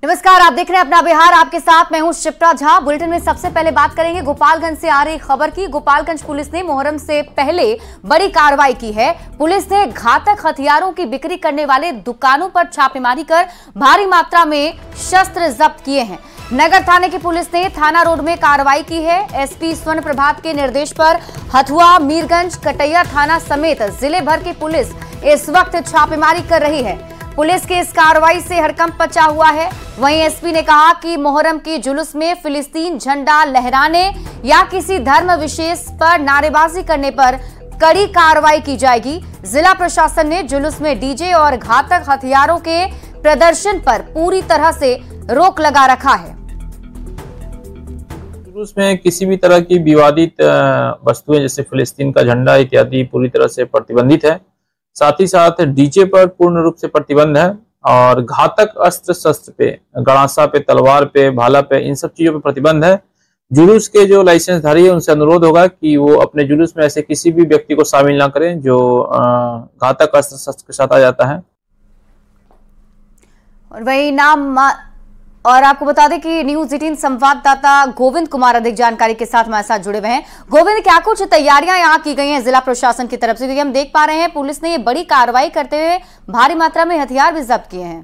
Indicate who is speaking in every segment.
Speaker 1: नमस्कार, आप देख रहे हैं अपना बिहार। आपके साथ मैं हूं शिप्रा झा। बुलेटिन में सबसे पहले बात करेंगे गोपालगंज से आ रही खबर की। गोपालगंज पुलिस ने मुहर्रम से पहले बड़ी कार्रवाई की है। पुलिस ने घातक हथियारों की बिक्री करने वाले दुकानों पर छापेमारी कर भारी मात्रा में शस्त्र जब्त किए हैं। नगर थाने की पुलिस ने थाना रोड में कार्रवाई की है। एसपी स्वर्ण प्रभात के निर्देश पर हथुआ, मीरगंज, कटैया थाना समेत जिले भर की पुलिस इस वक्त छापेमारी कर रही है। पुलिस की इस कार्रवाई से हड़कंप मचा हुआ है। वहीं एसपी ने कहा कि मुहर्रम के जुलूस में फिलिस्तीन झंडा लहराने या किसी धर्म विशेष पर नारेबाजी करने पर कड़ी कार्रवाई की जाएगी। जिला प्रशासन ने जुलूस में डीजे और घातक हथियारों के प्रदर्शन पर पूरी तरह से रोक लगा रखा है।
Speaker 2: जुलूस में किसी भी तरह की विवादित वस्तुएं जैसे फिलिस्तीन का झंडा इत्यादि पूरी तरह से प्रतिबंधित है। साथ ही साथ डीजे पर पूर्ण रूप से प्रतिबंध है और घातक अस्त्र शस्त्र पे, गड़ासा पे, तलवार पे, भाला पे, इन सब चीजों पे प्रतिबंध है। जुलूस के जो लाइसेंसधारी है उनसे अनुरोध होगा कि वो अपने जुलूस में ऐसे किसी भी व्यक्ति को शामिल ना करें जो घातक अस्त्र शस्त्र के साथ आ जाता है।
Speaker 1: और वही नाम और आपको बता दें कि न्यूज 18 संवाददाता गोविंद कुमार अधिक जानकारी के साथ हमारे साथ जुड़े हुए हैं। गोविंद, क्या कुछ तैयारियां यहां की गई हैं जिला प्रशासन की तरफ से, क्योंकि हम देख पा रहे हैं पुलिस ने ये बड़ी कार्रवाई करते हुए भारी मात्रा में हथियार भी जब्त किए हैं।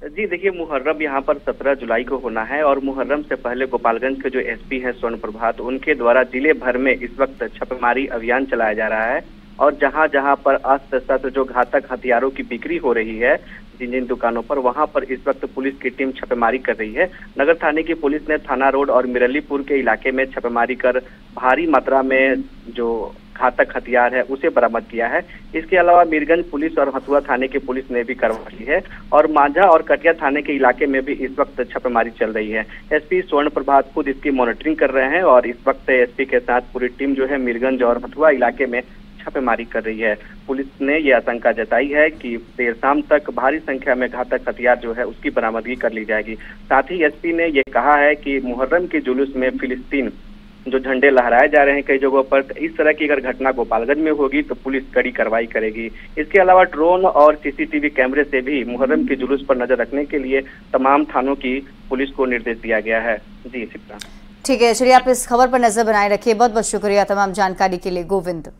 Speaker 3: जी देखिए, मुहर्रम यहाँ पर 17 जुलाई को होना है और मुहर्रम से पहले गोपालगंज के जो एसपी हैं स्वर्ण प्रभात, उनके द्वारा जिले भर में इस वक्त छापेमारी अभियान चलाया जा रहा है। और जहाँ जहाँ पर अस्त्र शस्त्र जो घातक हथियारों की बिक्री हो रही है जिन जिन दुकानों पर, वहां पर इस वक्त पुलिस की टीम छापेमारी कर रही है। नगर थाने की पुलिस ने थाना रोड और मिरलीपुर के इलाके में छापेमारी कर भारी मात्रा में जो घातक हथियार है उसे बरामद किया है। इसके अलावा मीरगंज पुलिस और हथुआ थाने की पुलिस ने भी कार्रवाई की है और मांझा और कटिया थाने के इलाके में भी इस वक्त छापेमारी चल रही है। एसपी स्वर्ण प्रभात खुद इसकी मॉनिटरिंग कर रहे हैं और इस वक्त एसपी के साथ पूरी टीम जो है मीरगंज और हथुआ इलाके में छापेमारी कर रही है। पुलिस ने ये आशंका जताई है कि देर शाम तक भारी संख्या में घातक हथियार जो है उसकी बरामदगी कर ली जाएगी। साथ ही एसपी ने ये कहा है कि मुहर्रम के जुलूस में फिलिस्तीन जो झंडे लहराए जा रहे हैं कई जगहों पर, इस तरह की अगर घटना गोपालगंज में होगी तो पुलिस कड़ी कार्रवाई करेगी। इसके अलावा ड्रोन और सीसीटीवी कैमरे से भी मुहर्रम के जुलूस पर नजर रखने के लिए तमाम थानों की पुलिस को निर्देश दिया गया है। जी शिप्रा।
Speaker 1: ठीक है, चलिए आप इस खबर पर नजर बनाए रखिए। बहुत बहुत शुक्रिया तमाम जानकारी के लिए गोविंद।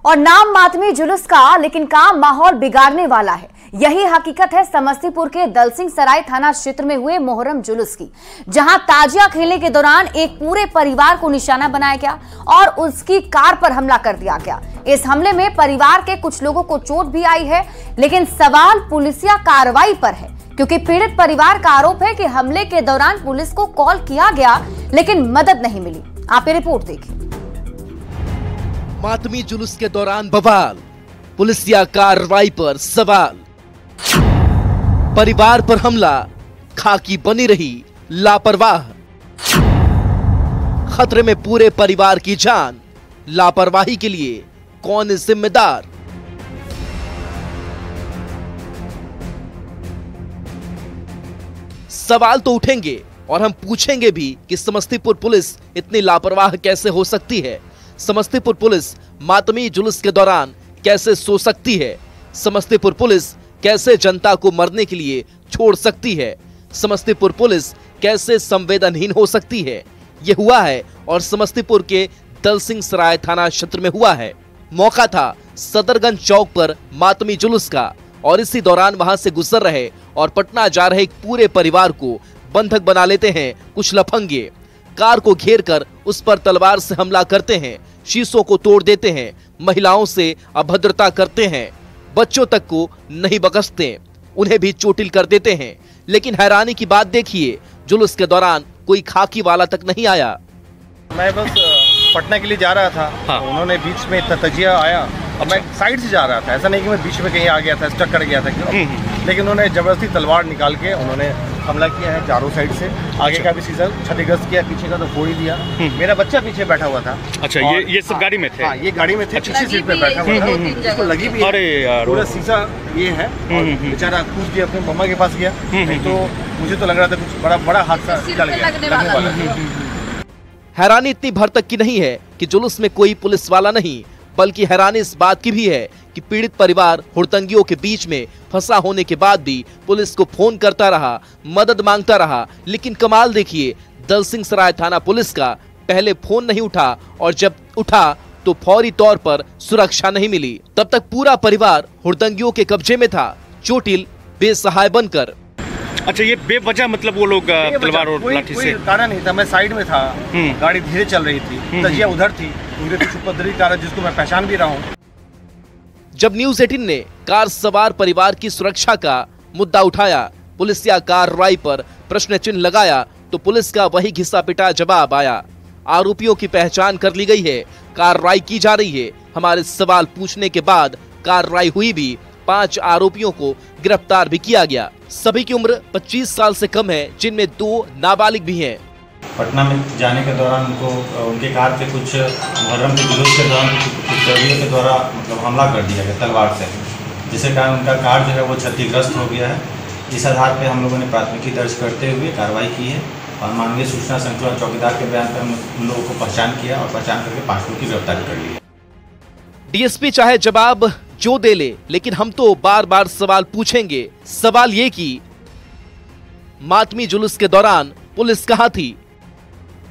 Speaker 1: और नाम मातमी जुलूस का, लेकिन काम माहौल बिगाड़ने वाला है। यही हकीकत है समस्तीपुर के दलसिंह सराय थाना क्षेत्र में हुए मुहर्रम जुलूस की, जहां ताजिया खेलने के दौरान एक पूरे परिवार को निशाना बनाया गया और उसकी कार पर हमला कर दिया गया। इस हमले में परिवार के कुछ लोगों को चोट भी आई है, लेकिन सवाल पुलिसिया कार्रवाई पर है, क्योंकि पीड़ित परिवार का आरोप है कि हमले के दौरान पुलिस को कॉल किया गया लेकिन मदद नहीं मिली। आप ये रिपोर्ट देखिए।
Speaker 4: मातमी जुलूस के दौरान बवाल, पुलिसिया कार्रवाई पर सवाल। परिवार पर हमला, खाकी बनी रही लापरवाह। खतरे में पूरे परिवार की जान, लापरवाही के लिए कौन जिम्मेदार? सवाल तो उठेंगे और हम पूछेंगे भी कि समस्तीपुर पुलिस इतनी लापरवाह कैसे हो सकती है। समस्तीपुर पुलिस मातमी जुलूस के दौरान कैसे सो सकती है? समस्तीपुर पुलिस कैसे जनता को मरने के लिए छोड़ सकती है? समस्तीपुर पुलिस कैसे संवेदनहीन हो सकती है? ये हुआ है और समस्तीपुर के दलसिंह सराय थाना क्षेत्र में हुआ है। मौका था सदरगंज चौक पर मातमी जुलूस का और इसी दौरान वहां से गुजर रहे और पटना जा रहे एक पूरे परिवार को बंधक बना लेते हैं कुछ लफंगे। कार को घेर कर उस पर तलवार से हमला करते हैं, शीशों को तोड़ देते हैं, महिलाओं से अभद्रता करते हैं, बच्चों तक को नहीं बख्शते, उन्हें भी चोटिल कर देते हैं। लेकिन हैरानी की बात देखिए, जुलूस के दौरान कोई खाकी वाला तक नहीं आया।
Speaker 5: मैं बस पटना के लिए जा रहा था। हाँ। उन्होंने बीच में तजिया आया और मैं साइड से जा रहा था, ऐसा नहीं कि मैं बीच में कहीं आ गया था, स्टक कर गया था। लेकिन उन्होंने जबरदस्ती तलवार निकाल के उन्होंने हमला किया है चारों साइड से। आगे का भी शीशा क्षतिग्रस्त किया, पीछे का तो फोड़ ही दिया। मेरा बच्चा पीछे बैठा हुआ था।
Speaker 6: अच्छा, ये सब गाड़ी में थे?
Speaker 5: हाँ, ये गाड़ी में थे, पीछे सीट पे बैठा हुआ था, इसको लगी भी है, पूरा शीशा ये है। बेचारा कूद के अपने मम्मा के पास गया, तो मुझे तो लग रहा था कुछ बड़ा हादसा लगने वाला।
Speaker 4: हैरानी इतनी भर तक की नहीं है कि जुलूस में कोई पुलिस वाला नहीं, बल्कि हैरानी इस बात की भी है कि पीड़ित परिवार हुड़दंगियों के बीच में फंसा होने के बाद भी पुलिस को फोन करता रहा, मदद मांगता रहा। लेकिन कमाल देखिए, दलसिंहसराय थाना पुलिस का पहले फोन नहीं उठा और जब उठा तो फौरी तौर पर सुरक्षा नहीं मिली। तब तक पूरा परिवार हुड़दंगियों के कब्जे में था, चोटिल बेसहाय बनकर।
Speaker 6: अच्छा, ये बेवजह मतलब वो लोग तलवार और लाठी से?
Speaker 5: कारण नहीं था, मैं साइड में था, गाड़ी धीरे चल रही थी, तजिया उधर थी, मुझे कुछ उपद्रवी कारण जिसको मैं पहचान भी रहा हूँ।
Speaker 4: जब न्यूज़ 18 ने कार सवार परिवार की सुरक्षा का मुद्दा उठाया, पुलिसिया कार्रवाई पर प्रश्न चिन्ह लगाया, तो पुलिस का वही घिसा पिटा जवाब आया। आरोपियों की पहचान कर ली गई है, कार्रवाई की जा रही है। हमारे सवाल पूछने के बाद कार्रवाई हुई भी, 5 आरोपियों को गिरफ्तार भी किया गया। सभी की उम्र 25 साल से कम है, जिनमें 2 नाबालिग भी हैं।
Speaker 7: पटना में जाने के दौरान उनको उनके कार पे कुछ मुहर्रम के जुलूस के दौरान कुछ उपद्रवियों के द्वारा मतलब हमला कर दिया गया तलवार से, जिसके कारण उनका कार जो है वो क्षतिग्रस्त हो गया है। इस आधार पे हम लोगों ने प्राथमिकी दर्ज करते हुए कार्रवाई की है और मानवीय सूचना संकलन चौकीदार के बयान पर हम उन लोगों को पहचान किया और पहचान करके 5 लोगों की गिरफ्तारी कर ली है।
Speaker 4: डीएसपी चाहे जवाब जो दे ले, लेकिन हम तो बार बार सवाल पूछेंगे। सवाल ये कि मातमी जुलूस के दौरान पुलिस कहां थी?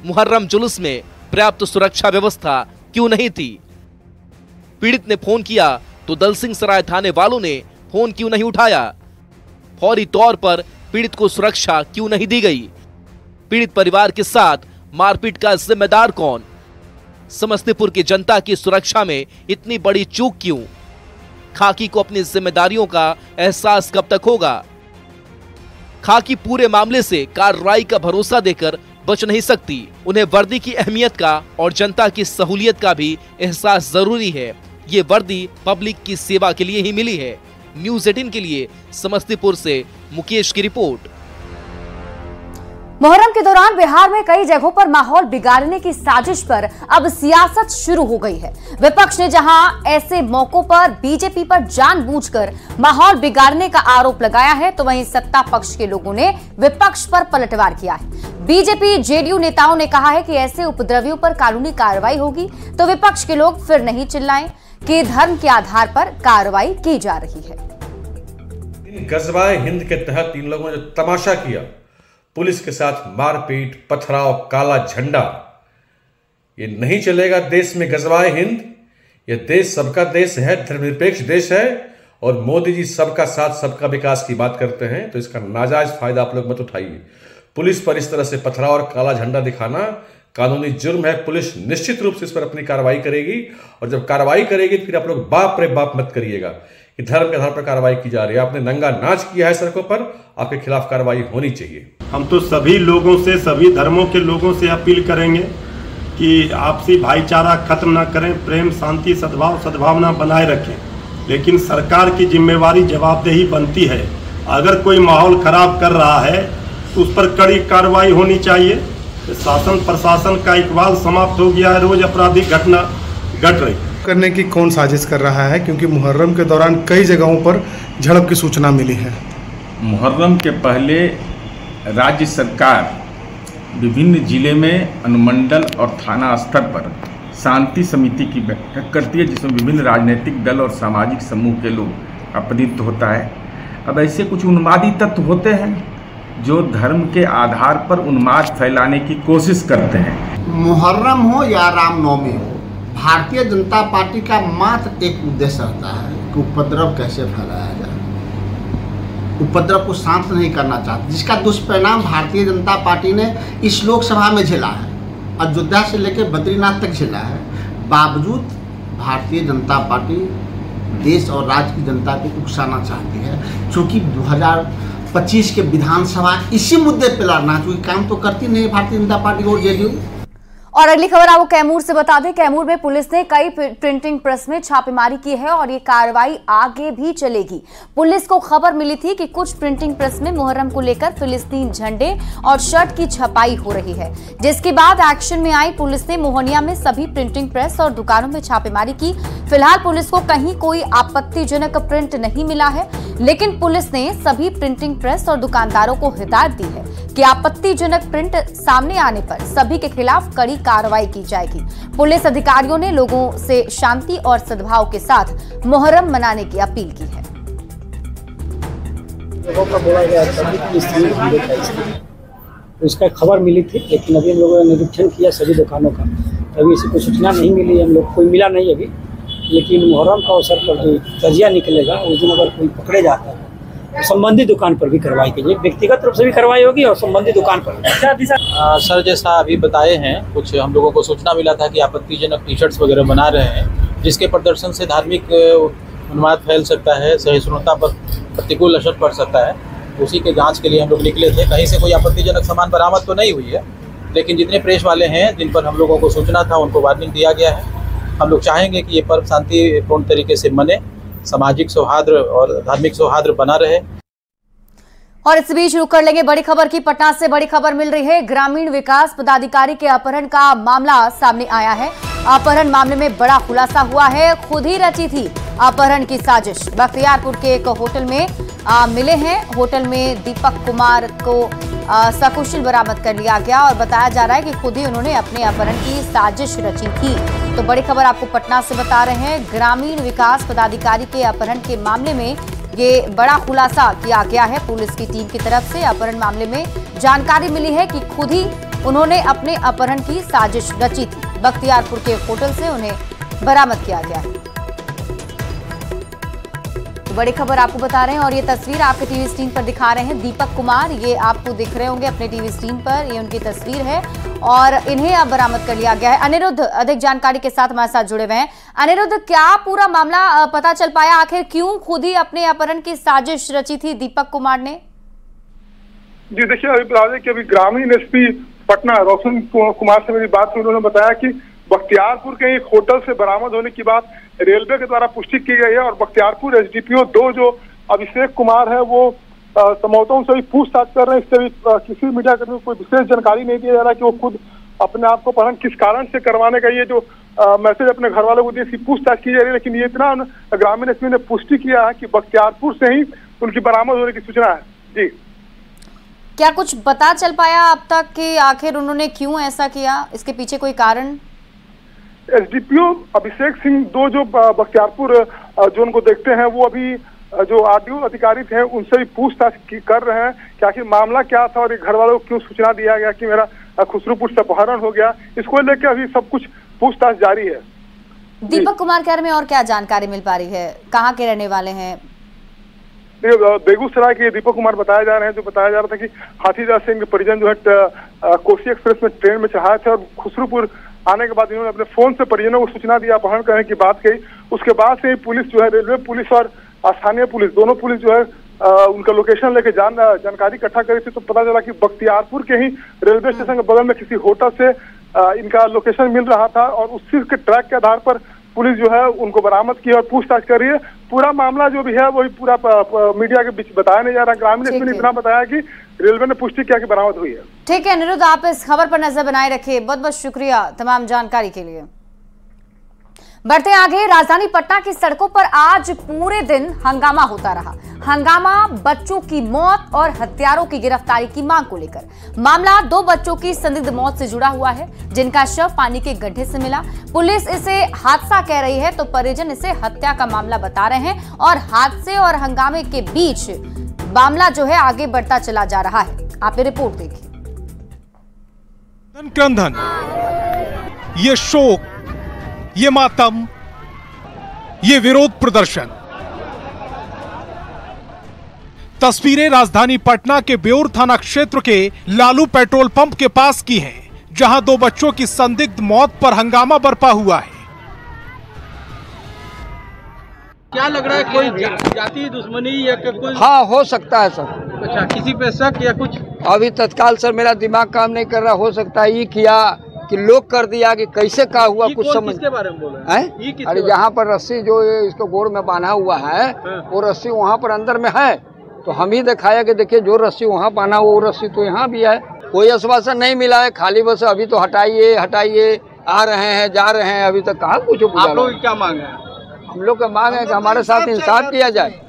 Speaker 4: मुहर्रम जुलूस में पर्याप्त सुरक्षा व्यवस्था क्यों नहीं थी? पीड़ित ने फोन किया तो दलसिंहसराय थाने वालों ने फोन क्यों नहीं उठाया? फौरी तौर पर पीड़ित को सुरक्षा क्यों नहीं दी गई? पीड़ित परिवार के साथ मारपीट का जिम्मेदार कौन? समस्तीपुर की जनता की सुरक्षा में इतनी बड़ी चूक क्यों? खाकी को अपनी जिम्मेदारियों का एहसास कब तक होगा? खाकी पूरे मामले से कार्रवाई का भरोसा देकर बच नहीं सकती। उन्हें वर्दी की अहमियत का और जनता की सहूलियत का भी एहसास जरूरी है। ये वर्दी पब्लिक की सेवा के लिए ही मिली है। न्यूज़ 18 के लिए समस्तीपुर से मुकेश की रिपोर्ट।
Speaker 1: मुहर्रम के दौरान बिहार में कई जगहों पर माहौल बिगाड़ने की साजिश पर अब सियासत शुरू हो गई है। विपक्ष ने जहां ऐसे मौकों पर बीजेपी पर जानबूझकर माहौल बिगाड़ने का आरोप लगाया है, तो वहीं सत्ता पक्ष के लोगों ने विपक्ष पर पलटवार किया है। बीजेपी जेडीयू नेताओं ने कहा है कि ऐसे उपद्रवियों पर कानूनी कार्रवाई होगी, तो विपक्ष के लोग फिर नहीं चिल्लाएं कि धर्म के आधार पर कार्रवाई की जा रही है।
Speaker 8: गजवाए हिंद के तहत इन लोगों ने जो तमाशा किया, पुलिस के साथ मारपीट, पथराव, काला झंडा, ये नहीं चलेगा। देश में गजवाए हिंद, ये देश सबका देश है, धर्मनिरपेक्ष देश है और मोदी जी सबका साथ सबका विकास की बात करते हैं, तो इसका नाजायज फायदा आप लोग मत उठाइए। पुलिस पर इस तरह से पथराव और काला झंडा दिखाना कानूनी जुर्म है। पुलिस निश्चित रूप से इस पर अपनी कार्रवाई करेगी और जब कार्रवाई करेगी फिर आप लोग बाप रे बाप मत करिएगा कि धर्म के आधार पर कार्रवाई की जा रही है। आपने नंगा नाच किया है सड़कों पर, आपके खिलाफ कार्रवाई होनी चाहिए।
Speaker 9: हम तो सभी लोगों से, सभी धर्मों के लोगों से अपील करेंगे कि आपसी भाईचारा खत्म ना करें, प्रेम, शांति, सद्भाव, सद्भावना बनाए रखें। लेकिन सरकार की जिम्मेवारी, जवाबदेही बनती है। अगर कोई माहौल खराब कर रहा है तो उस पर कड़ी कार्रवाई होनी चाहिए। शासन प्रशासन का इकबाल समाप्त हो गया है, रोज आपराधिक घटना घट रही
Speaker 10: करने की कौन साजिश कर रहा है, क्योंकि मुहर्रम के दौरान कई जगहों पर झड़प की सूचना मिली है।
Speaker 11: मुहर्रम के पहले राज्य सरकार विभिन्न जिले में अनुमंडल और थाना स्तर पर शांति समिति की बैठक करती है, जिसमें विभिन्न राजनीतिक दल और सामाजिक समूह के लोग का प्रतिनिधित्व होता है। अब ऐसे कुछ उन्मादी तत्व होते हैं जो धर्म के आधार पर उन्माद फैलाने की कोशिश करते हैं।
Speaker 12: मुहर्रम हो या रामनवमी हो, भारतीय जनता पार्टी का मात्र एक उद्देश्य रहता है कि उपद्रव कैसे फैलाया जाए। उपद्रव को शांत नहीं करना चाहती, जिसका दुष्परिणाम भारतीय जनता पार्टी ने इस लोकसभा में झेला है, अयोध्या से लेकर बद्रीनाथ तक झेला है। बावजूद भारतीय जनता पार्टी देश और राज्य की जनता को उकसाना चाहती है, क्योंकि 2025 के विधानसभा इसी मुद्दे पर लड़ना, क्योंकि काम तो करती नहीं भारतीय जनता पार्टी और जेडीयू।
Speaker 1: और अगली खबर आपको कैमूर से बता दें, कैमूर में पुलिस ने कई प्रिंटिंग प्रेस में छापेमारी की है और ये कार्रवाई आगे भी चलेगी। पुलिस को खबर मिली थी कि कुछ प्रिंटिंग प्रेस में मुहर्रम को लेकर फिलिस्तीन झंडे और शर्ट की छपाई हो रही है, जिसके बाद एक्शन में आई पुलिस ने मोहनिया में सभी प्रिंटिंग प्रेस और दुकानों में छापेमारी की। फिलहाल पुलिस को कहीं कोई आपत्तिजनक प्रिंट नहीं मिला है, लेकिन पुलिस ने सभी प्रिंटिंग प्रेस और दुकानदारों को हिदायत दी है कि आपत्तिजनक प्रिंट सामने आने पर सभी के खिलाफ कड़ी कार्रवाई की जाएगी। पुलिस अधिकारियों ने लोगों से शांति और सद्भाव के साथ मुहर्रम मनाने की अपील की है।
Speaker 13: लोगों का बोला गया तो इसका खबर मिली थी, लेकिन अभी हम लोगों ने निरीक्षण किया सभी दुकानों का, अभी इसी कोई सूचना नहीं मिली, हम लोग कोई मिला नहीं अभी। लेकिन मुहर्रम का अवसर पर जो तजिया निकलेगा उस दिन अगर कोई पकड़े जाता है तो संबंधित दुकान पर भी कार्रवाई कीजिए, व्यक्तिगत रूप से भी कार्रवाई होगी और संबंधित दुकान पर।
Speaker 2: सर जैसा अभी बताए हैं, कुछ हम लोगों को सूचना मिला था कि आपत्तिजनक टी शर्ट्स वगैरह बना रहे हैं, जिसके प्रदर्शन से धार्मिक उन्माद फैल सकता है, सहिष्णुता पर प्रतिकूल असर पड़ सकता है। उसी के जांच के लिए हम लोग निकले थे। कहीं से कोई आपत्तिजनक सामान बरामद तो नहीं हुई है, लेकिन जितने प्रेस वाले हैं जिन पर हम लोगों को सूचना था उनको वार्निंग दिया गया है। हम लोग चाहेंगे कि ये पर्व शांतिपूर्ण तरीके से मने, सामाजिक सौहार्द और धार्मिक सौहार्द बना रहे।
Speaker 1: और इस बीच रुक कर लेंगे बड़ी खबर की। पटना से बड़ी खबर मिल रही है। ग्रामीण विकास पदाधिकारी के अपहरण का मामला सामने आया है। अपहरण मामले में बड़ा खुलासा हुआ है। खुद ही रची थी अपहरण की साजिश। बख्तियारपुर के एक होटल में मिले हैं। होटल में दीपक कुमार को सकुशल बरामद कर लिया गया और बताया जा रहा है कि खुद ही उन्होंने अपने अपहरण की साजिश रची थी। तो बड़ी खबर आपको पटना से बता रहे हैं। ग्रामीण विकास पदाधिकारी के अपहरण के मामले में ये बड़ा खुलासा किया गया है पुलिस की टीम की तरफ से। अपहरण मामले में जानकारी मिली है कि खुद ही उन्होंने अपने अपहरण की साजिश रची थी। बख्तियारपुर के होटल से उन्हें बरामद किया गया है। तो बड़ी खबर आपको बता रहे हैं और ये तस्वीर आपके टीवी स्क्रीन पर दिखा रहे हैं। दीपक कुमार, ये आपको दिख रहे होंगे अपने टीवी स्क्रीन पर, ये उनकी तस्वीर है और इन्हें अब बरामद कर लिया गया है। अनिरुद्ध अधिक जानकारी के साथ हमारे साथ जुड़े हुए हैं। अनिरुद्ध, क्या पूरा मामला पता चल पाया? आखिर क्यों खुद ही अपने अपहरण की साजिश रची थी दीपक कुमार ने?
Speaker 14: जी देखिए, अभी बता दें कि अभी ग्रामीण एसपी पटना रोशन कुमार से मेरी बात हुई। उन्होंने बताया कि बख्तियारपुर के एक होटल से बरामद होने की बात रेलवे के द्वारा पुष्टि की गई है और बख्तियारपुर एसडीपीओ 2 जो अभिषेक कुमार है वो संभवतः उनसे भी पूछताछ कर रहे हैं। इससे भी किसी मीडिया कर्मी को कोई विशेष जानकारी नहीं दिया जा रहा कि वो खुद अपने आप को अपहरण किस कारण से करवाने का ये जो मैसेज अपने घर वालों को दिए, इसकी पूछताछ की जा रही है। लेकिन ये इतना ग्रामीण एसपी ने पुष्टि किया है कि बख्तियारपुर से ही उनकी बरामद होने की सूचना है। जी,
Speaker 1: क्या कुछ पता चल पाया अब तक कि आखिर उन्होंने क्यों ऐसा किया? इसके पीछे कोई कारण?
Speaker 14: एसडीपीओ अभिषेक सिंह 2 जो बख्तियारपुर जोन को देखते हैं, वो अभी जो आरटीओ अधिकारी थे उनसे भी पूछताछ कर रहे हैं कि आखिर मामला क्या था और घर वालों को क्यों सूचना दिया गया कि मेरा खुसरूपुर से अपहरण हो गया। इसको लेकर अभी सब कुछ पूछताछ जारी है।
Speaker 1: दीपक कुमार के बारे में और क्या जानकारी मिल पा रही है? कहाँ के रहने वाले हैं?
Speaker 14: बेगूसराय के दीपक कुमार बताया जा रहे हैं। जो बताया जा रहा था कि हाथीदास सिंह परिजन जो है कोसी एक्सप्रेस में ट्रेन में चढ़ाए थे और खुसरूपुर आने के बाद इन्होंने अपने फोन से परिजनों को सूचना दिया, अपहरण करने की बात कही। उसके बाद से पुलिस जो है, रेलवे पुलिस और स्थानीय पुलिस, दोनों पुलिस जो है उनका लोकेशन लेके जानकारी इकट्ठा करी थी। तो पता चला कि बख्तियारपुर के ही रेलवे स्टेशन के बगल में किसी होटल से इनका लोकेशन मिल रहा था और उसी के ट्रैक के आधार पर पुलिस जो है उनको बरामद की और पूछताछ कर रही है। पूरा मामला जो भी है वही पूरा मीडिया के बीच बताया नहीं जा रहा। ग्रामीण एसपी ने इतना बताया कि रेलवे ने पुष्टि किया कि बरामद हुई है।
Speaker 1: ठीक है अनिरुद्ध, आप इस खबर पर नजर बनाए रखिए। बहुत बहुत शुक्रिया तमाम जानकारी के लिए। बढ़ते आगे, राजधानी पटना की सड़कों पर आज पूरे दिन हंगामा होता रहा। हंगामा बच्चों की मौत और हत्यारों की गिरफ्तारी की मांग को लेकर। मामला 2 बच्चों की संदिग्ध मौत से जुड़ा हुआ है, जिनका शव पानी के गड्ढे से मिला। पुलिस इसे हादसा कह रही है तो परिजन इसे हत्या का मामला बता रहे हैं और हादसे और हंगामे के बीच मामला जो है आगे बढ़ता चला जा रहा है। आप ये रिपोर्ट देखिए।
Speaker 15: क्रंदन, ये शोक, ये मातम, ये विरोध प्रदर्शन। तस्वीरें राजधानी पटना के बेउर थाना क्षेत्र के लालू पेट्रोल पंप के पास की हैं, जहां 2 बच्चों की संदिग्ध मौत पर हंगामा बरपा हुआ है।
Speaker 16: क्या लग रहा है, कोई जाति दुश्मनी या कोई?
Speaker 17: हाँ, हो सकता है सर।
Speaker 16: अच्छा, किसी पे शक या कुछ?
Speaker 17: अभी तत्काल सर मेरा दिमाग काम नहीं कर रहा। हो सकता है ये किया कि लोग कर दिया कि कैसे क्या हुआ कुछ समझ।
Speaker 16: किसके बारे में बोल रहे हैं?
Speaker 17: अरे यहाँ पर रस्सी जो इसको गोड़ में बांधा हुआ है, वो रस्सी वहाँ पर अंदर में है, तो हम ही दिखाया कि देखिए जो रस्सी वहाँ बांधा वो रस्सी तो यहाँ भी है। कोई आश्वासन नहीं मिला है, खाली बस अभी तो हटाइए हटाइए, आ रहे हैं जा रहे हैं, अभी तक कहाँ कुछ।
Speaker 16: आप लोग क्या मांग है?
Speaker 17: हम लोग का मांग है कि हमारे साथ इंसाफ किया जाए।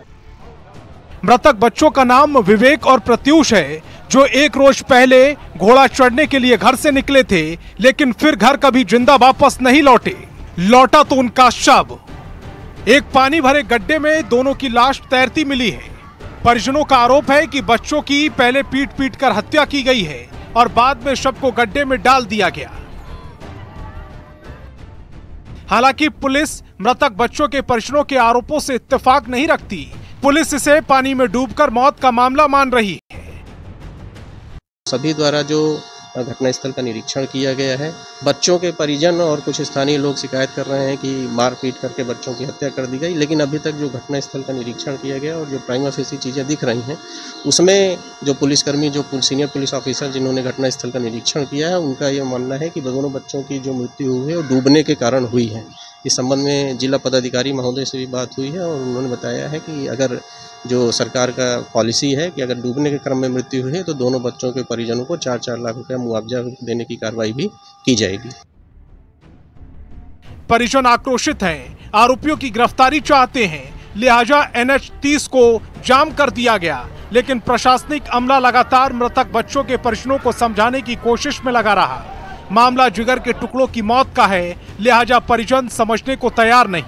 Speaker 15: मृतक बच्चों का नाम विवेक और प्रत्यूष है। जो एक रोज पहले घोड़ा चढ़ने के लिए घर से निकले थे, लेकिन फिर घर कभी जिंदा वापस नहीं लौटे। लौटा तो उनका शव। एक पानी भरे गड्ढे में दोनों की लाश तैरती मिली है। परिजनों का आरोप है कि बच्चों की पहले पीट कर हत्या की गई है और बाद में शव को गड्ढे में डाल दिया गया। हालांकि पुलिस मृतक बच्चों के परिजनों के आरोपों से इत्तेफाक नहीं रखती। पुलिस इसे पानी में डूबकर मौत का मामला मान रही है।
Speaker 18: सभी द्वारा जो घटनास्थल का निरीक्षण किया गया है, बच्चों के परिजन और कुछ स्थानीय लोग शिकायत कर रहे हैं कि मारपीट करके बच्चों की हत्या कर दी गई, लेकिन अभी तक जो घटनास्थल का निरीक्षण किया गया और जो प्राइमा फेसी चीज़ें दिख रही हैं, उसमें जो पुलिसकर्मी, जो सीनियर पुलिस ऑफिसर जिन्होंने घटनास्थल का निरीक्षण किया है, उनका ये मानना है कि दोनों बच्चों की जो मृत्यु हुई है वो डूबने के कारण हुई है। इस संबंध में जिला पदाधिकारी महोदय से भी बात हुई है और उन्होंने बताया है कि अगर जो सरकार का पॉलिसी है कि अगर डूबने के क्रम में मृत्यु हुई है तो दोनों बच्चों के परिजनों को 4-4 लाख रुपया मुआवजा देने की कार्रवाई भी की जाएगी।
Speaker 15: परिजन आक्रोशित हैं, आरोपियों की गिरफ्तारी चाहते हैं, लिहाजा NH 30 को जाम कर दिया गया, लेकिन प्रशासनिक अमला लगातार मृतक बच्चों के परिजनों को समझाने की कोशिश में लगा रहा। मामला जिगर के टुकड़ों की मौत का है, लिहाजा परिजन समझने को तैयार नहीं।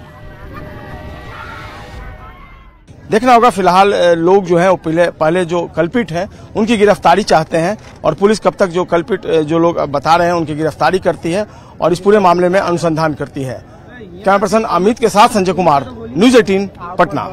Speaker 19: देखना होगा। फिलहाल लोग जो है वो पहले जो कल्पिट हैं उनकी गिरफ्तारी चाहते हैं और पुलिस कब तक जो कल्पिट जो लोग बता रहे हैं उनकी गिरफ्तारी करती है और इस पूरे मामले में अनुसंधान करती है। कैमरा पर्सन अमित के साथ संजय कुमार, न्यूज़ 18 पटना।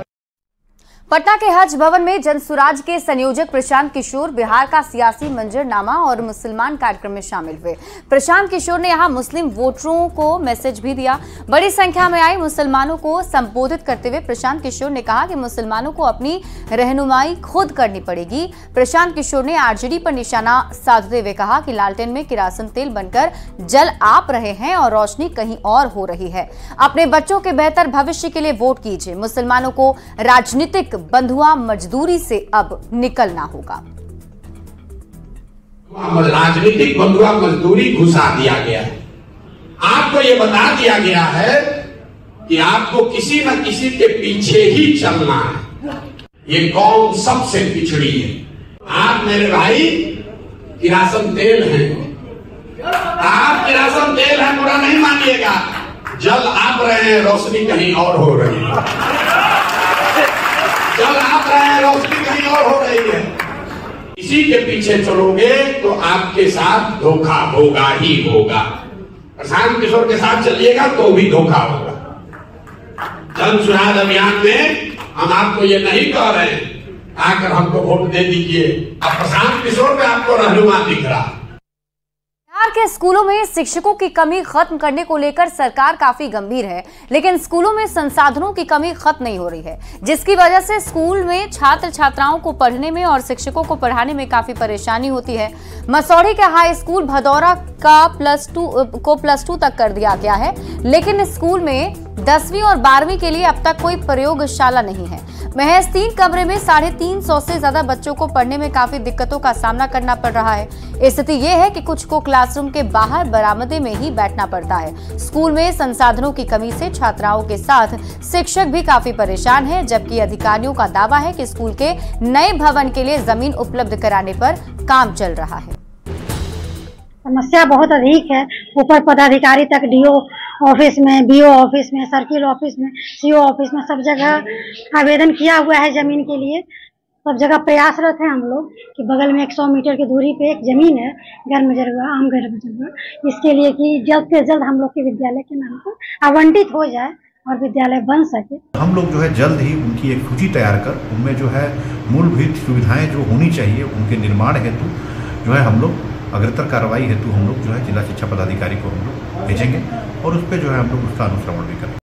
Speaker 1: पटना के हज भवन में जनसुराज के संयोजक प्रशांत किशोर बिहार का सियासी मंजरनामा और मुसलमान कार्यक्रम में शामिल हुए। प्रशांत किशोर ने यहां मुस्लिम वोटरों को मैसेज भी दिया। बड़ी संख्या में आए मुसलमानों को संबोधित करते हुए प्रशांत किशोर ने कहा कि मुसलमानों को अपनी रहनुमाई खुद करनी पड़ेगी। प्रशांत किशोर ने आरजेडी पर निशाना साधते हुए कहा कि लालटेन में किरासन तेल बनकर जल आप रहे हैं और रोशनी कहीं और हो रही है। अपने बच्चों के बेहतर भविष्य के लिए वोट कीजिए। मुसलमानों को राजनीतिक बंधुआ मजदूरी से अब निकलना होगा।
Speaker 20: राजनीतिक बंधुआ मजदूरी घुसा दिया गया है। आपको ये बता दिया गया है कि आपको किसी न किसी के पीछे ही चलना है। ये कौम सबसे पिछड़ी है। आप मेरे भाई किरासन तेल हैं, आप किरासन तेल हैं, बुरा नहीं मानिएगा। जल आप रहे हैं, रोशनी कहीं और हो रही है। जल आप रहे हैं, रोशनी कहीं और हो रही है। इसी के पीछे चलोगे तो आपके साथ धोखा होगा ही होगा। प्रशांत किशोर के साथ चलिएगा तो भी धोखा होगा। जनसुराज अभियान में हम आपको ये नहीं कह रहे हैं आकर हमको वोट दे दीजिए। अब प्रशांत किशोर में आपको रहनुमा दिख रहा।
Speaker 1: बिहार के स्कूलों में शिक्षकों की कमी खत्म करने को लेकर सरकार काफी गंभीर है, लेकिन स्कूलों में संसाधनों की कमी खत्म नहीं हो रही है, जिसकी वजह से स्कूल में छात्र छात्राओं को पढ़ने में और शिक्षकों को पढ़ाने में काफी परेशानी होती है। मसौढ़ी के हाई स्कूल भदौरा का +2 तक कर दिया गया है, लेकिन स्कूल में 10वीं और 12वीं के लिए अब तक कोई प्रयोगशाला नहीं है। महज 3 कमरे में 350 से ज्यादा बच्चों को पढ़ने में काफी दिक्कतों का सामना करना पड़ रहा है। स्थिति ये है कि कुछ को क्लासरूम के बाहर बरामदे में ही बैठना पड़ता है। स्कूल में संसाधनों की कमी से छात्राओं के साथ शिक्षक भी काफी परेशान हैं, जबकि अधिकारियों का दावा है कि स्कूल के नए भवन के लिए जमीन उपलब्ध कराने पर काम चल रहा है।
Speaker 21: समस्या बहुत अधिक है। ऊपर पदाधिकारी तक डीओ ऑफिस में, बीओ ऑफिस में, सर्किल ऑफिस में, सीओ ऑफिस में सब जगह आवेदन किया हुआ है जमीन के लिए। सब जगह प्रयासरत है हम लोग कि बगल में 100 मीटर की दूरी पे एक जमीन है घर में जरूर आम घर में जरूर, इसके लिए कि जल्द से जल्द हम लोग के विद्यालय के नाम पर आवंटित हो जाए और विद्यालय बन सके।
Speaker 22: हम लोग जो है जल्द ही उनकी एक सूची तैयार कर उनमें जो है मूलभूत सुविधाएं जो होनी चाहिए उनके निर्माण हेतु जो है हम लोग अग्रतर कार्रवाई हेतु हम लोग जो है जिला शिक्षा पदाधिकारी को हम लोग भेजेंगे और उस पर जो है हम लोग उसका अनुश्रवण भी करेंगे।